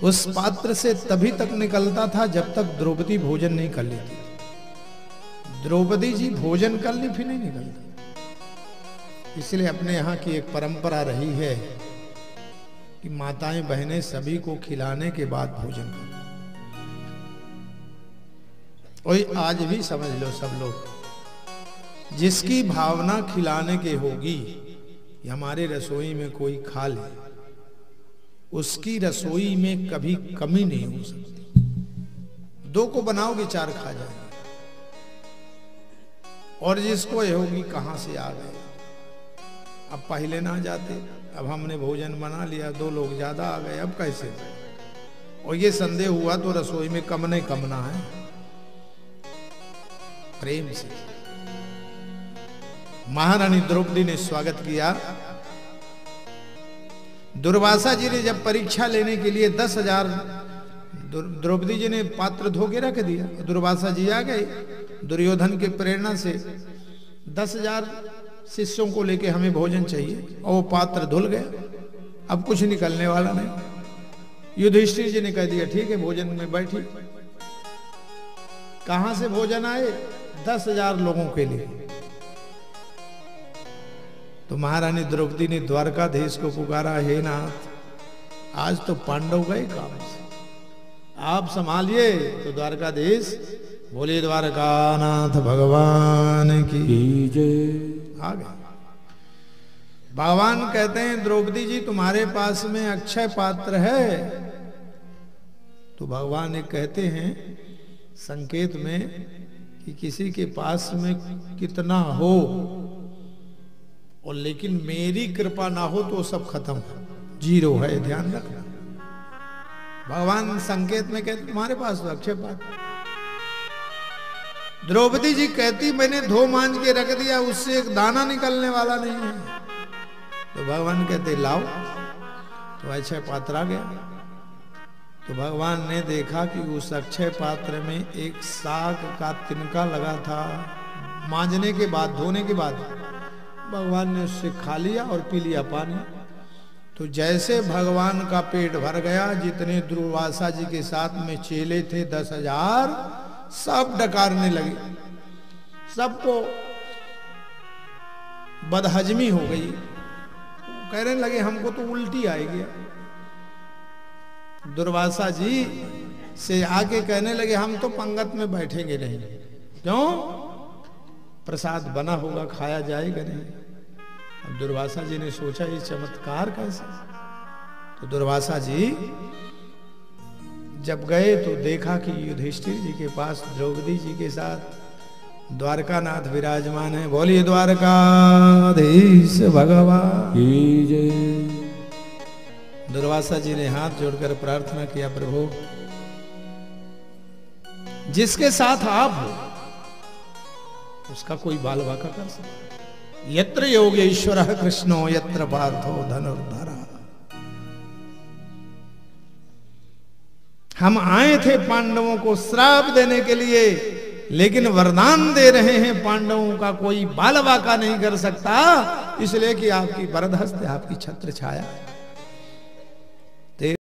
उस पात्र से तभी तक निकलता था जब तक द्रौपदी भोजन नहीं कर लेती थी। द्रौपदी जी भोजन कर ली फिर नहीं निकलती। इसलिए अपने यहाँ की एक परंपरा रही है कि माताएं बहनें सभी को खिलाने के बाद भोजन करें। और आज भी समझ लो सब लोग, जिसकी भावना खिलाने के होगी कि हमारे रसोई में कोई खा ले, उसकी रसोई में कभी कमी नहीं हो सकती। दो को बनाओगे चार खा जाएंगे। और जिसको ये होगी कहां से आ गए, अब पहले ना जाते, अब हमने भोजन बना लिया, दो लोग ज्यादा आ गए, अब कैसे। और ये संदेह हुआ तो रसोई में कम नहीं कमना है, प्रेम से। महारानी द्रौपदी ने स्वागत किया। दुर्वासा जी ने जब परीक्षा लेने के लिए 10,000 द्रौपदी जी ने पात्र धो के रख दिया। दुर्वासा जी आ गए दुर्योधन के प्रेरणा से, 10,000 शिष्यों को लेके हमें भोजन चाहिए, और वो पात्र धुल गया, अब कुछ निकलने वाला नहीं। युधिष्ठिर जी ने कह दिया ठीक है भोजन में बैठी। कहां से भोजन आए? 10,000 लोगों के लिए। तो महारानी द्रौपदी ने द्वारकाधीश को पुकारा, हे नाथ, आज तो पांडव गए काम से, आप संभालिए। तो द्वारकाधीश बोले, द्वारकानाथ भगवान की जय। आ गए। भगवान कहते हैं, द्रौपदी जी तुम्हारे पास में अक्षय पात्र है? तो भगवान एक कहते हैं संकेत में कि किसी के पास में कितना हो, और लेकिन मेरी कृपा ना हो तो सब खत्म है, जीरो है, ध्यान रखना। भगवान संकेत में कहते तुम्हारे पास तो अक्षय पात्र। द्रौपदी जी कहती मैंने धो मांझ के रख दिया, उससे एक दाना निकलने वाला नहीं है। तो भगवान कहते लाओ। तो अक्षय पात्र आ गया। तो भगवान ने देखा कि उस अक्षय पात्र में एक साग का तिनका लगा था। मांझने के बाद, धोने के बाद भगवान ने उससे खा लिया और पी लिया पानी। तो जैसे भगवान का पेट भर गया, जितने दुर्वासा जी के साथ में चेले थे 10,000, सब डकारने लगे, सबको बदहजमी हो गई। कहने लगे हमको तो उल्टी आएगी। दुर्वासा जी से आके कहने लगे हम तो पंगत में बैठेंगे नहीं। क्यों? प्रसाद बना होगा, खाया जाएगा नहीं। अब दुर्वासा जी ने सोचा ये चमत्कार कैसे। तो दुर्वासा जी जब गए तो देखा कि युधिष्ठिर जी के पास द्रौपदी जी के साथ द्वारकानाथ विराजमान है। बोलिए द्वारकाधीश भगवान की जय। दुर्वासा जी ने हाथ जोड़कर प्रार्थना किया, प्रभु जिसके साथ आप हो उसका कोई बाल वाका कर सकता। यत्र योगेश्वरः कृष्णो यत्र पार्थो धनुर्धरः। हम आए थे पांडवों को श्राप देने के लिए, लेकिन वरदान दे रहे हैं पांडवों का कोई बाल वाका नहीं कर सकता, इसलिए कि आपकी वरदहस्त, आपकी छत्र छाया।